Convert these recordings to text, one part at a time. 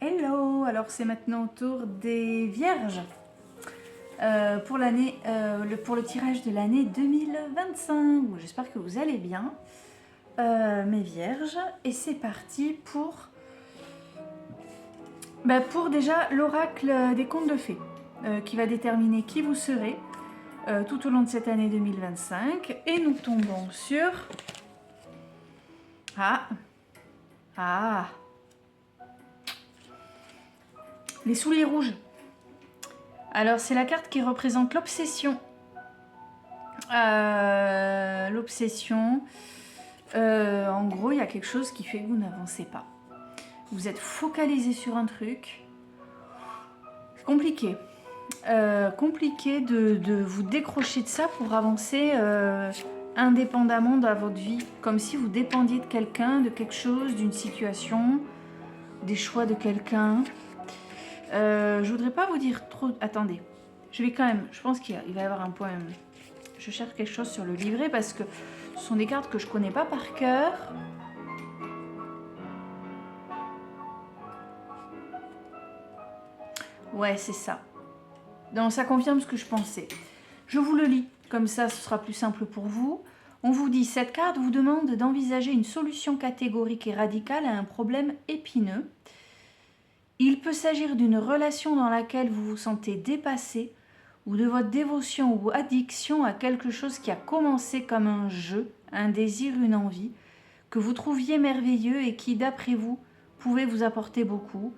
Hello, alors c'est maintenant au tour des Vierges pour le tirage de l'année 2025. J'espère que vous allez bien, mes Vierges. Et c'est parti pour déjà l'oracle des contes de fées qui va déterminer qui vous serez tout au long de cette année 2025. Et nous tombons sur... les souliers rouges. Alors, c'est la carte qui représente l'obsession. L'obsession. En gros, il y a quelque chose qui fait que vous n'avancez pas. Vous êtes focalisé sur un truc. C'est compliqué. Compliqué de vous décrocher de ça pour avancer indépendamment dans votre vie. Comme si vous dépendiez de quelqu'un, de quelque chose, d'une situation, des choix de quelqu'un. Je voudrais pas vous dire trop... Attendez, je vais quand même... Je pense qu'il va y avoir un poème. Je cherche quelque chose sur le livret parce que ce sont des cartes que je connais pas par cœur. Ouais, c'est ça. Donc ça confirme ce que je pensais. Je vous le lis, comme ça ce sera plus simple pour vous. On vous dit, cette carte vous demande d'envisager une solution catégorique et radicale à un problème épineux. Il peut s'agir d'une relation dans laquelle vous vous sentez dépassé ou de votre dévotion ou addiction à quelque chose qui a commencé comme un jeu, un désir, une envie, que vous trouviez merveilleux et qui, d'après vous, pouvait vous apporter beaucoup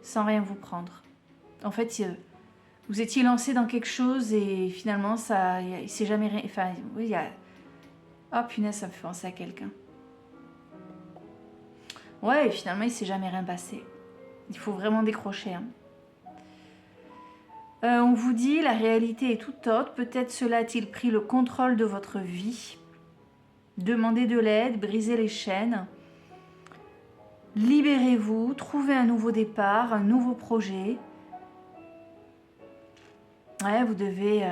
sans rien vous prendre. En fait, vous étiez lancé dans quelque chose et finalement, il s'est jamais rien... Enfin, oui, il y a... Oh punaise, ça me fait penser à quelqu'un. Ouais, et finalement, il s'est jamais rien passé. Il faut vraiment décrocher. Hein. On vous dit, la réalité est toute autre. Peut-être cela a-t-il pris le contrôle de votre vie. Demandez de l'aide, brisez les chaînes. Libérez-vous, trouvez un nouveau départ, un nouveau projet. Ouais, vous devez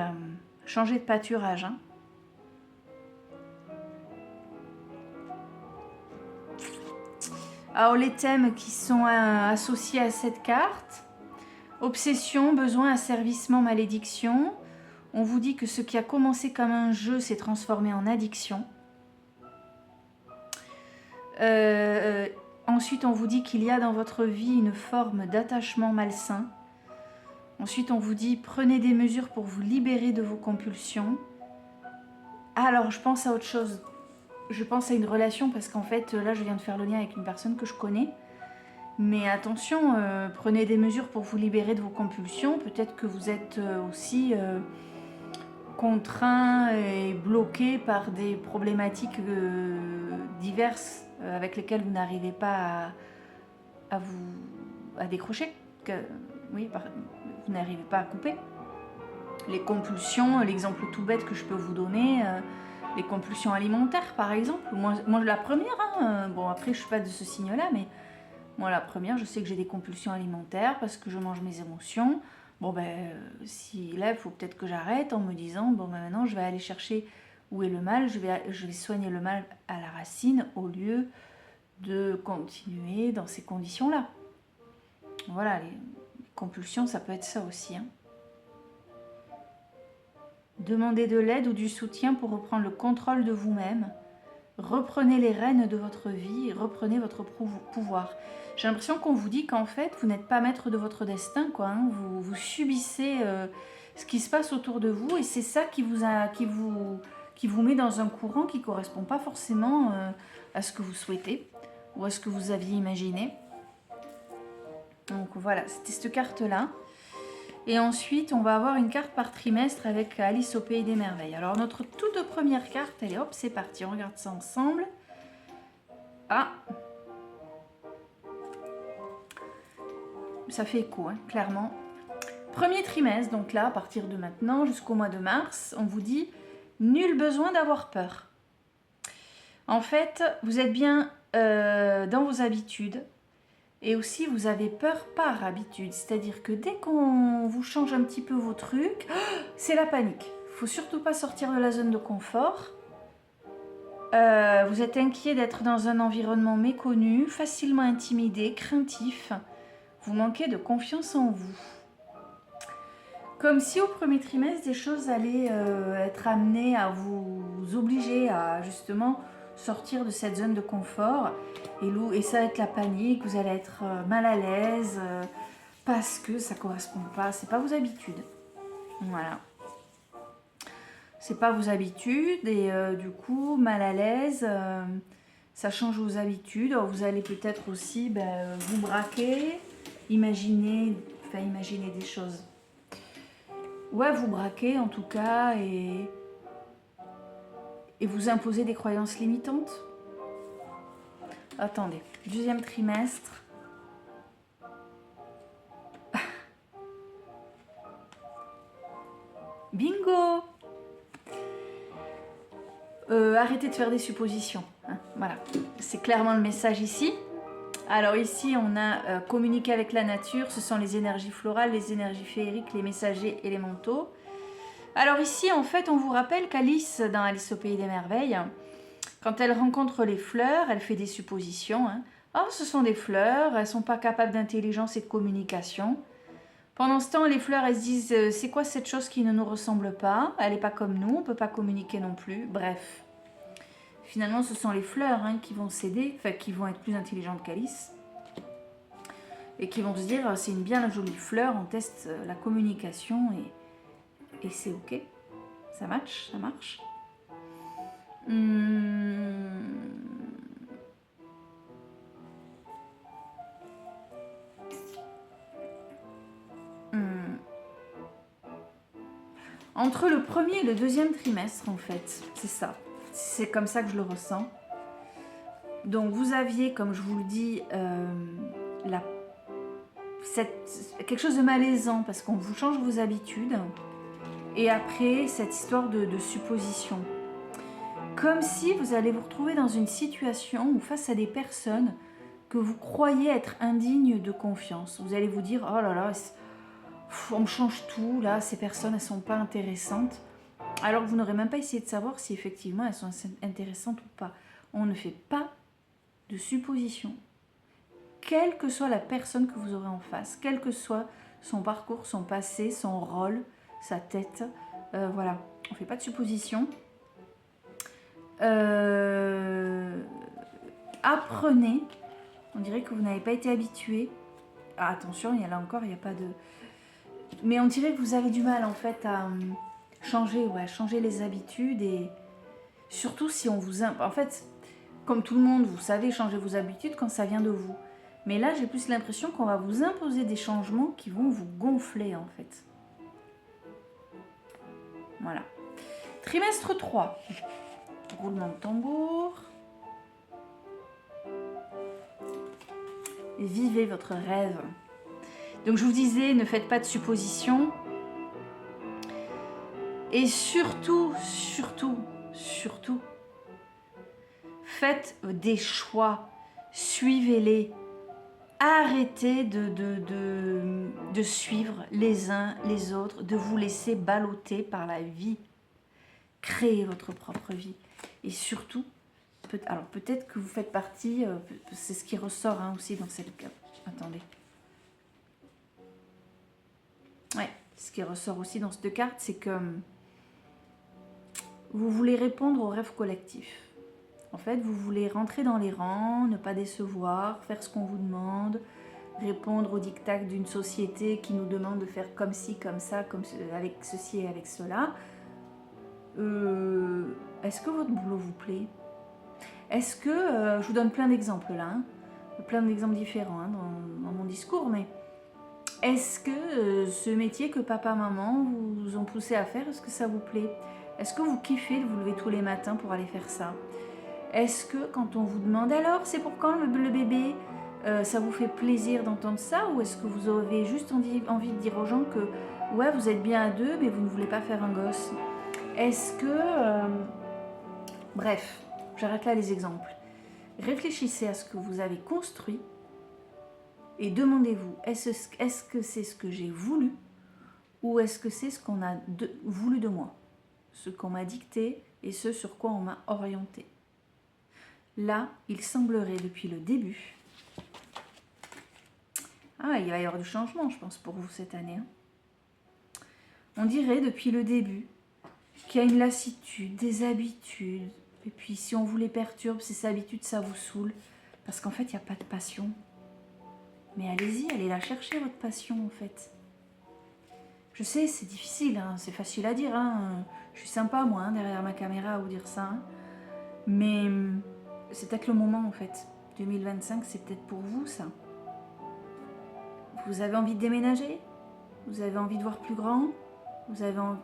changer de pâturage. Hein. Alors, les thèmes qui sont associés à cette carte... Obsession, besoin, asservissement, malédiction. On vous dit que ce qui a commencé comme un jeu s'est transformé en addiction. Ensuite, on vous dit qu'il y a dans votre vie une forme d'attachement malsain. Ensuite, on vous dit prenez des mesures pour vous libérer de vos compulsions. Alors, je pense à autre chose. Je pense à une relation parce qu'en fait, là, je viens de faire le lien avec une personne que je connais. Mais attention, prenez des mesures pour vous libérer de vos compulsions. Peut-être que vous êtes aussi contraint et bloqué par des problématiques diverses avec lesquelles vous n'arrivez pas à décrocher. Oui, vous n'arrivez pas à couper. Les compulsions, l'exemple tout bête que je peux vous donner, les compulsions alimentaires par exemple. Moi la première, hein, bon après je ne suis pas de ce signe-là, mais... Moi, la première, je sais que j'ai des compulsions alimentaires parce que je mange mes émotions. Bon, si là, il faut peut-être que j'arrête en me disant, bon, maintenant, je vais aller chercher où est le mal. Je vais soigner le mal à la racine au lieu de continuer dans ces conditions-là. Voilà, les compulsions, ça peut être ça aussi. Hein. Demandez de l'aide ou du soutien pour reprendre le contrôle de vous-même. Reprenez les rênes de votre vie et reprenez votre pouvoir. J'ai l'impression qu'on vous dit qu'en fait, vous n'êtes pas maître de votre destin, quoi. Hein. Vous subissez ce qui se passe autour de vous et c'est ça qui vous met dans un courant qui ne correspond pas forcément à ce que vous souhaitez ou à ce que vous aviez imaginé. Donc voilà, c'était cette carte-là. Et ensuite, on va avoir une carte par trimestre avec Alice au Pays des Merveilles. Alors, notre toute première carte, elle est hop, c'est parti, on regarde ça ensemble. Ah, ça fait écho, hein, clairement. Premier trimestre, donc là, à partir de maintenant jusqu'au mois de mars, on vous dit nul besoin d'avoir peur. En fait, vous êtes bien dans vos habitudes. Et aussi, vous avez peur par habitude. C'est-à-dire que dès qu'on vous change un petit peu vos trucs, c'est la panique. Il ne faut surtout pas sortir de la zone de confort. Vous êtes inquiet d'être dans un environnement méconnu, facilement intimidé, craintif. Vous manquez de confiance en vous. Comme si au premier trimestre, des choses allaient être amenées à vous obliger à justement sortir de cette zone de confort. Et ça va être la panique, vous allez être mal à l'aise parce que ça ne correspond pas, c'est pas vos habitudes. Voilà. C'est pas vos habitudes et du coup, mal à l'aise, ça change vos habitudes. Alors, vous allez peut-être aussi vous braquer, imaginer des choses. Ouais, vous braquer en tout cas et vous imposer des croyances limitantes. Attendez, deuxième trimestre. Bingo! Arrêtez de faire des suppositions. Hein, voilà, c'est clairement le message ici. Alors ici, on a communiqué avec la nature. Ce sont les énergies florales, les énergies féeriques, les messagers élémentaux. Alors ici, en fait, on vous rappelle qu'Alice, dans Alice au Pays des Merveilles, quand elle rencontre les fleurs, elle fait des suppositions. Hein. Oh, ce sont des fleurs, elles ne sont pas capables d'intelligence et de communication. Pendant ce temps, les fleurs, elles se disent, c'est quoi cette chose qui ne nous ressemble pas? Elle n'est pas comme nous, on ne peut pas communiquer non plus. Bref. Finalement, ce sont les fleurs qui vont céder, enfin qui vont être plus intelligentes qu'Alice. Et qui vont se dire, c'est une bien jolie fleur, on teste la communication et c'est ok. Ça match, ça marche. Entre le premier et le deuxième trimestre, en fait, c'est ça. C'est comme ça que je le ressens. Donc, vous aviez, comme je vous le dis, quelque chose de malaisant parce qu'on vous change vos habitudes. Et après, cette histoire de supposition. Comme si vous allez vous retrouver dans une situation où face à des personnes que vous croyez être indignes de confiance. Vous allez vous dire, oh là là, on me change tout, là, ces personnes, elles sont pas intéressantes. Alors que vous n'aurez même pas essayé de savoir si effectivement elles sont intéressantes ou pas. On ne fait pas de supposition. Quelle que soit la personne que vous aurez en face, quel que soit son parcours, son passé, son rôle, sa tête, voilà, on ne fait pas de supposition. Apprenez, on dirait que vous n'avez pas été habitué. Ah, attention, il y a là encore, il n'y a pas de... Mais on dirait que vous avez du mal en fait à changer les habitudes et surtout si on vous... En fait, comme tout le monde, vous savez changer vos habitudes quand ça vient de vous. Mais là, j'ai plus l'impression qu'on va vous imposer des changements qui vont vous gonfler en fait. Voilà. Trimestre 3. Roulement de tambour. Et vivez votre rêve. Donc je vous disais, ne faites pas de suppositions. Et surtout, faites des choix. Suivez-les. Arrêtez de suivre les uns les autres, de vous laisser balloter par la vie. Créez votre propre vie. Et surtout, alors peut-être que vous faites partie, c'est ce qui ressort aussi dans cette... Attendez. Ouais, ce qui ressort aussi dans cette carte, c'est que vous voulez répondre au rêve collectif. En fait, vous voulez rentrer dans les rangs, ne pas décevoir, faire ce qu'on vous demande, répondre aux diktats d'une société qui nous demande de faire comme ci, comme ça, avec ceci et avec cela. Est-ce que votre boulot vous plaît? Est-ce que, je vous donne plein d'exemples là, plein d'exemples différents dans mon discours, mais est-ce que ce métier que papa, maman vous ont poussé à faire, est-ce que ça vous plaît? Est-ce que vous kiffez de vous lever tous les matins pour aller faire ça? Est-ce que quand on vous demande alors c'est pour quand le bébé, ça vous fait plaisir d'entendre ça? Ou est-ce que vous avez juste envie de dire aux gens que ouais vous êtes bien à deux mais vous ne voulez pas faire un gosse? Est-ce que... Bref, j'arrête là les exemples. Réfléchissez à ce que vous avez construit et demandez-vous, est-ce que c'est ce que j'ai voulu ou est-ce que c'est ce qu'on a voulu de moi? Ce qu'on m'a dicté et ce sur quoi on m'a orienté. Là, il semblerait depuis le début... Ah, il va y avoir du changement, je pense, pour vous cette année. Hein. On dirait depuis le début qu'il y a une lassitude, des habitudes. Et puis si on vous les perturbe, ces habitudes, ça vous saoule. Parce qu'en fait, il n'y a pas de passion. Mais allez-y, allez la chercher, votre passion, en fait. Je sais, c'est difficile, hein, c'est facile à dire. Hein. Je suis sympa, moi, hein, derrière ma caméra, à vous dire ça. Hein. Mais c'est peut-être le moment, en fait. 2025, c'est peut-être pour vous, ça. Vous avez envie de déménager? Vous avez envie de voir plus grand? Vous avez envie...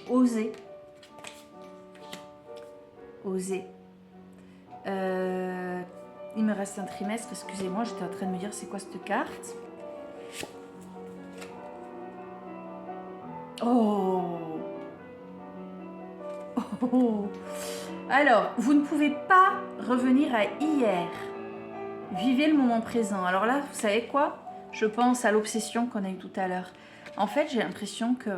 Oser. Oser. Il me reste un trimestre, excusez-moi, j'étais en train de me dire c'est quoi cette carte? Oh. Oh. Alors, vous ne pouvez pas revenir à hier. Vivez le moment présent. Alors là, vous savez quoi? Je pense à l'obsession qu'on a eue tout à l'heure. En fait, j'ai l'impression que...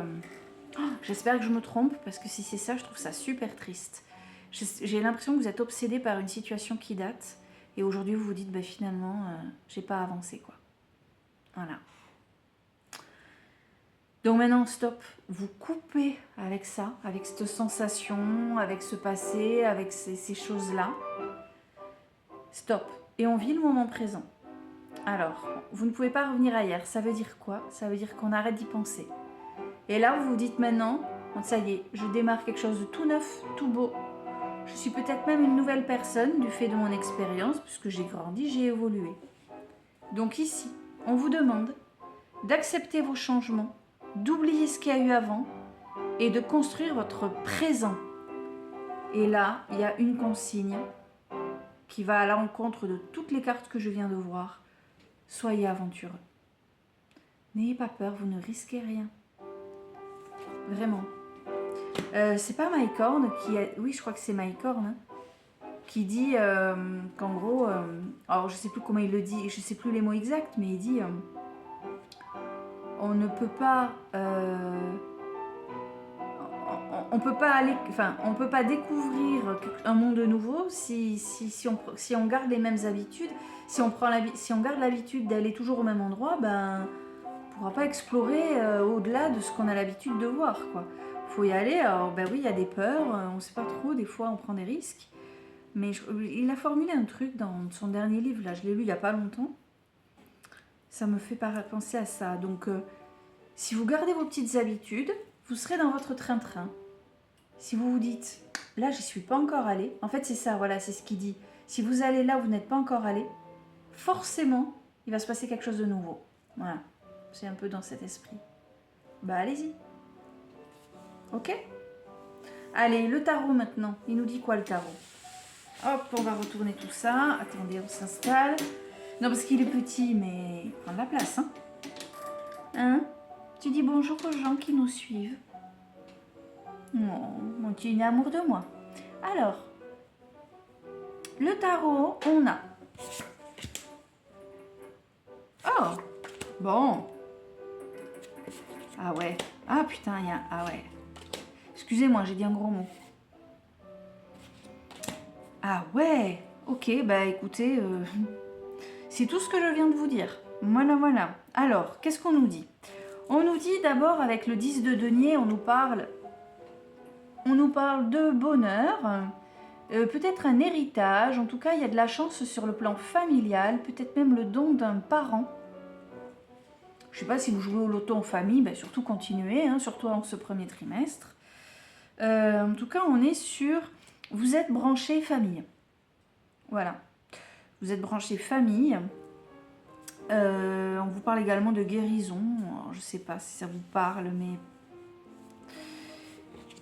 Oh, j'espère que je me trompe, parce que si c'est ça, je trouve ça super triste. J'ai l'impression que vous êtes obsédé par une situation qui date, et aujourd'hui vous vous dites, bah, finalement, j'ai pas avancé, quoi. Voilà. Donc maintenant, stop. Vous coupez avec ça, avec cette sensation, avec ce passé, avec ces choses-là. Stop. Et on vit le moment présent. Alors, vous ne pouvez pas revenir à hier. Ça veut dire quoi? Ça veut dire qu'on arrête d'y penser. Et là, vous vous dites maintenant, ça y est, je démarre quelque chose de tout neuf, tout beau. Je suis peut-être même une nouvelle personne du fait de mon expérience, puisque j'ai grandi, j'ai évolué. Donc ici, on vous demande d'accepter vos changements, d'oublier ce qu'il y a eu avant et de construire votre présent. Et là, il y a une consigne qui va à l'encontre de toutes les cartes que je viens de voir. Soyez aventureux. N'ayez pas peur, vous ne risquez rien. Vraiment. C'est pas Mycorn qui a... Oui, je crois que c'est Mycorn, hein, qui dit qu'en gros... alors, je sais plus comment il le dit, je sais plus les mots exacts, mais il dit... on ne peut pas... on peut pas aller... Enfin, on peut pas découvrir un monde nouveau si on garde les mêmes habitudes. Si on garde l'habitude d'aller toujours au même endroit, ben... on pourra pas explorer au-delà de ce qu'on a l'habitude de voir, quoi. Faut y aller, alors ben oui, il y a des peurs, on sait pas trop, des fois on prend des risques. Mais il a formulé un truc dans son dernier livre, là, je l'ai lu il y a pas longtemps. Ça me fait penser à ça. Donc, si vous gardez vos petites habitudes, vous serez dans votre train-train. Si vous vous dites, là, j'y suis pas encore allé, en fait, c'est ça, voilà, c'est ce qu'il dit. Si vous allez là où vous n'êtes pas encore allé, forcément, il va se passer quelque chose de nouveau. Voilà, c'est un peu dans cet esprit. Bah, allez-y. Ok? Allez, le tarot maintenant. Il nous dit quoi, le tarot? Hop, on va retourner tout ça. Attendez, on s'installe. Non, parce qu'il est petit, mais il prend de la place, hein? Hein? Tu dis bonjour aux gens qui nous suivent. Oh, tu es amour de moi. Alors, le tarot, on a... Oh, bon. Ah ouais. Ah putain, il y a... Ah ouais. Excusez-moi, j'ai dit un gros mot. Ah ouais. Ok, bah écoutez, c'est tout ce que je viens de vous dire. Voilà, voilà. Alors, qu'est-ce qu'on nous dit? On nous dit d'abord, avec le 10 de denier, on nous parle de bonheur, peut-être un héritage. En tout cas, il y a de la chance sur le plan familial, peut-être même le don d'un parent. Je ne sais pas si vous jouez au loto en famille, ben surtout continuez, hein, surtout en ce premier trimestre. En tout cas, on est sur... Vous êtes branché famille. Voilà. Vous êtes branché famille. On vous parle également de guérison. Alors, je ne sais pas si ça vous parle,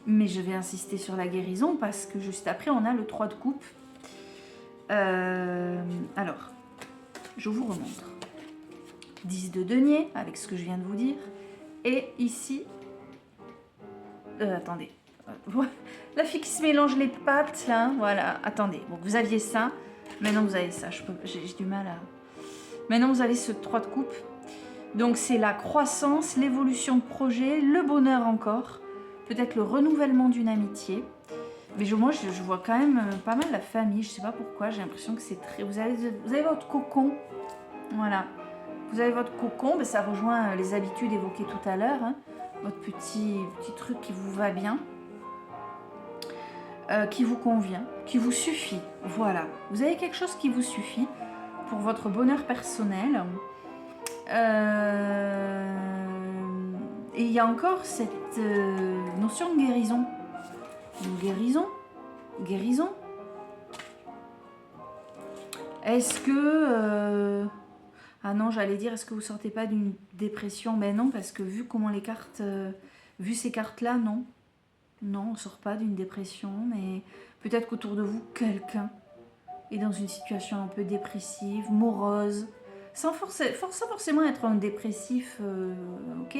mais je vais insister sur la guérison parce que juste après, on a le 3 de coupe. Alors, je vous remontre. 10 de denier, avec ce que je viens de vous dire. Et ici... attendez. La fille qui se mélange les pattes, là. Voilà, attendez. Donc, vous aviez ça. Maintenant, vous avez ça. J'ai du mal à... Maintenant, vous avez ce 3 de coupe. Donc, c'est la croissance, l'évolution de projet, le bonheur encore. Peut-être le renouvellement d'une amitié. Mais moi, je vois quand même pas mal la famille. Je sais pas pourquoi. J'ai l'impression que c'est très... Vous avez votre cocon. Voilà. Vous avez votre cocon, ben ça rejoint les habitudes évoquées tout à l'heure. Hein. Votre petit truc qui vous va bien, qui vous convient, qui vous suffit. Voilà. Vous avez quelque chose qui vous suffit pour votre bonheur personnel. Et il y a encore cette notion de guérison. Une guérison. Est-ce que... Ah non, j'allais dire, est-ce que vous sortez pas d'une dépression? Ben non, parce que vu comment les cartes... vu ces cartes-là, non. Non, on sort pas d'une dépression, mais peut-être qu'autour de vous, quelqu'un est dans une situation un peu dépressive, morose, sans forcément être un dépressif, ok?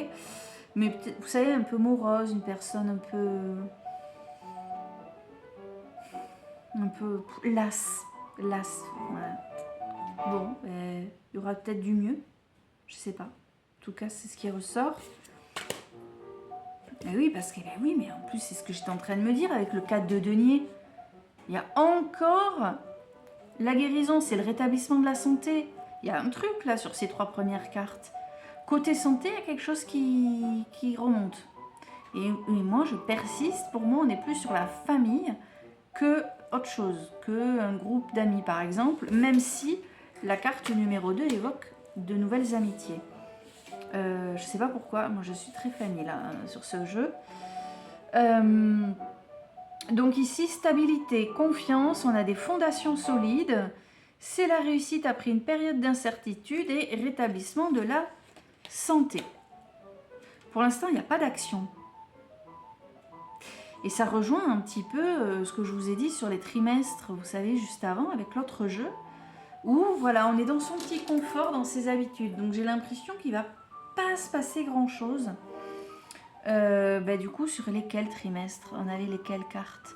Mais peut-être, vous savez, un peu morose, une personne un peu lasse, voilà. Bon, il y aura peut-être du mieux, je sais pas. En tout cas, c'est ce qui ressort. Et oui, parce que, ben oui, mais en plus, c'est ce que j'étais en train de me dire avec le 4 de denier. Il y a encore la guérison, c'est le rétablissement de la santé. Il y a un truc là sur ces 3 premières cartes. Côté santé, il y a quelque chose qui remonte. Et moi, je persiste. Pour moi, on est plus sur la famille que autre chose, qu'un groupe d'amis, par exemple, même si la carte numéro 2 évoque de nouvelles amitiés. Je sais pas pourquoi, moi je suis très famille là sur ce jeu. Donc ici, stabilité, confiance, on a des fondations solides. C'est la réussite après une période d'incertitude et rétablissement de la santé. Pour l'instant, il n'y a pas d'action. Et ça rejoint un petit peu ce que je vous ai dit sur les trimestres, vous savez, juste avant, avec l'autre jeu, où voilà, on est dans son petit confort, dans ses habitudes. Donc j'ai l'impression qu'il ne va pas se passer grand-chose. Du coup, sur lesquels trimestres? On avait lesquelles cartes?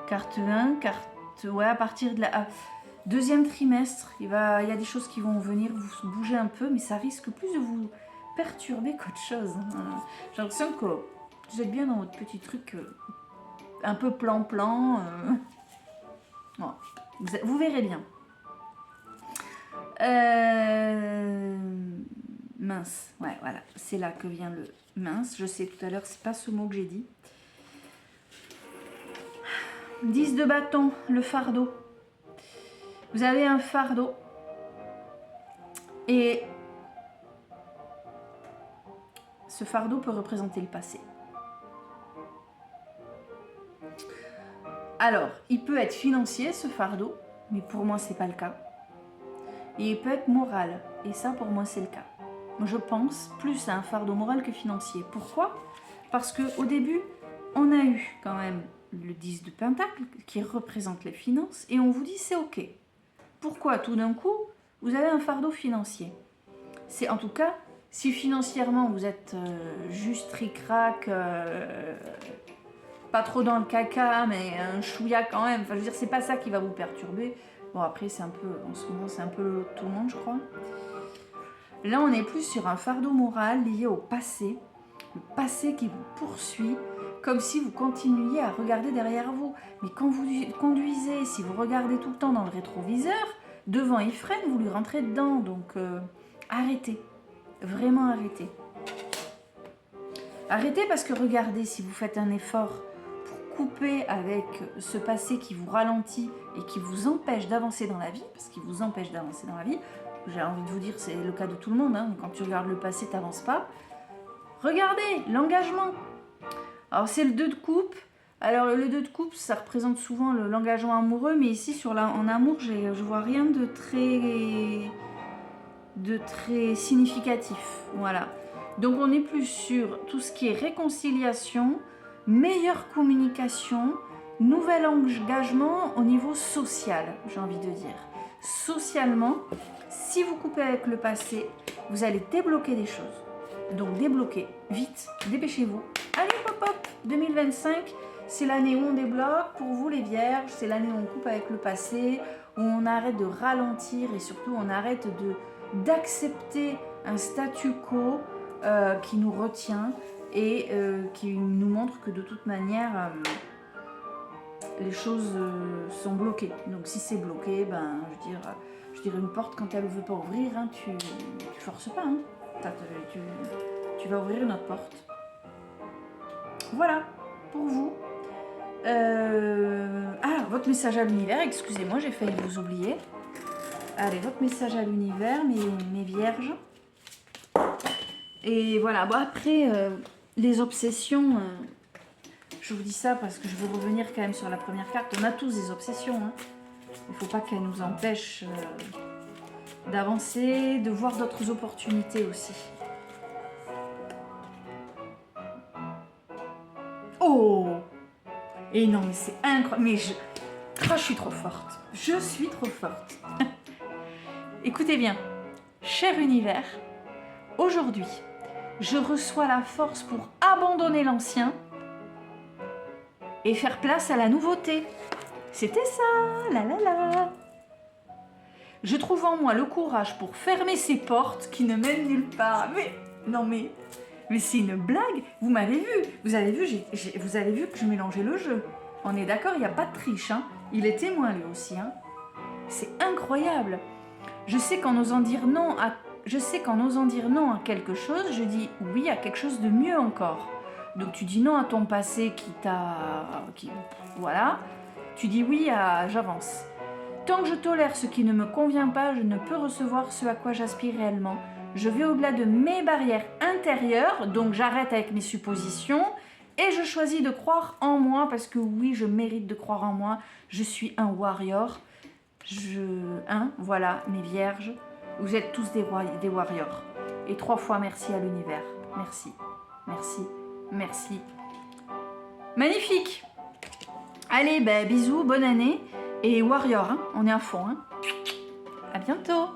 Carte 1, ouais, à partir de la... deuxième trimestre, il y a des choses qui vont venir vous bouger un peu, mais ça risque plus de vous perturber qu'autre chose. J'ai l'impression que vous êtes bien dans votre petit truc un peu plan-plan. Bon, vous verrez bien. Mince, ouais, voilà, c'est là que vient le mince. Je sais, tout à l'heure, c'est pas ce mot que j'ai dit. 10 de bâton, le fardeau. Vous avez un fardeau. Et ce fardeau peut représenter le passé. Alors, il peut être financier, ce fardeau, mais pour moi, c'est pas le cas. Et il peut être moral, et ça, pour moi, c'est le cas. Je pense plus à un fardeau moral que financier. Pourquoi? Parce qu'au début, on a eu quand même le 10 de Pentacle qui représente les finances, et on vous dit c'est ok. Pourquoi tout d'un coup, vous avez un fardeau financier? C'est en tout cas, si financièrement vous êtes juste ric-rac, pas trop dans le caca, mais un chouïa quand même, enfin je veux dire, c'est pas ça qui va vous perturber. Bon après, c'est un peu, en ce moment, c'est un peu le tout le monde, je crois. Là, on est plus sur un fardeau moral lié au passé, le passé qui vous poursuit, comme si vous continuiez à regarder derrière vous. Mais quand vous conduisez, si vous regardez tout le temps dans le rétroviseur, devant il freine, vous lui rentrez dedans. Donc arrêtez, vraiment arrêtez. Arrêtez parce que regardez, si vous faites un effort pour couper avec ce passé qui vous ralentit et qui vous empêche d'avancer dans la vie, parce qu'il vous empêche d'avancer dans la vie, j'ai envie de vous dire, c'est le cas de tout le monde, hein, quand tu regardes le passé, tu n'avances pas. Regardez, l'engagement. Alors c'est le 2 de coupe. Alors le 2 de coupe, ça représente souvent l'engagement amoureux, mais ici en amour, je vois rien de très significatif. Voilà. Donc on est plus sur tout ce qui est réconciliation, meilleure communication, nouvel engagement au niveau social, j'ai envie de dire. Socialement, si vous coupez avec le passé, vous allez débloquer des choses. Donc débloquez, vite, dépêchez-vous. Allez, hop hop, 2025, c'est l'année où on débloque. Pour vous les vierges, c'est l'année où on coupe avec le passé, où on arrête de ralentir et surtout on arrête d'accepter un statu quo qui nous retient et qui nous montre que de toute manière les choses sont bloquées. Donc si c'est bloqué, ben je veux dirais une porte quand elle ne veut pas ouvrir, hein, tu forces pas. Hein. Tu vas ouvrir une autre porte. Voilà, pour vous. Ah, votre message à l'univers, excusez-moi, j'ai failli vous oublier. Allez, votre message à l'univers, mes vierges. Et voilà, bon après, les obsessions, je vous dis ça parce que je veux revenir quand même sur la première carte. On a tous des obsessions, hein. Il ne faut pas qu'elles nous empêchent d'avancer, de voir d'autres opportunités aussi. Oh! Et non, mais c'est incroyable. Mais je suis trop forte. Je suis trop forte. Écoutez bien, cher univers, aujourd'hui, je reçois la force pour abandonner l'ancien et faire place à la nouveauté. C'était ça, la la la. Je trouve en moi le courage pour fermer ces portes qui ne mènent nulle part. Mais non mais c'est une blague. Vous m'avez vu. Vous avez vu, vous avez vu que je mélangeais le jeu. On est d'accord, il n'y a pas de triche. Hein. Il est témoin lui aussi. Hein. C'est incroyable. Je sais qu'en osant dire non à quelque chose, je dis oui à quelque chose de mieux encore. Donc tu dis non à ton passé voilà. Tu dis oui à j'avance. Tant que je tolère ce qui ne me convient pas, je ne peux recevoir ce à quoi j'aspire réellement. Je vais au-delà de mes barrières intérieures, donc j'arrête avec mes suppositions et je choisis de croire en moi parce que oui, je mérite de croire en moi. Je suis un warrior. Voilà, mes vierges, vous êtes tous des warriors. Et 3 fois merci à l'univers. Merci, merci, merci. Magnifique. Allez, bisous, bonne année. Et warrior, hein, on est à fond. Hein. À bientôt.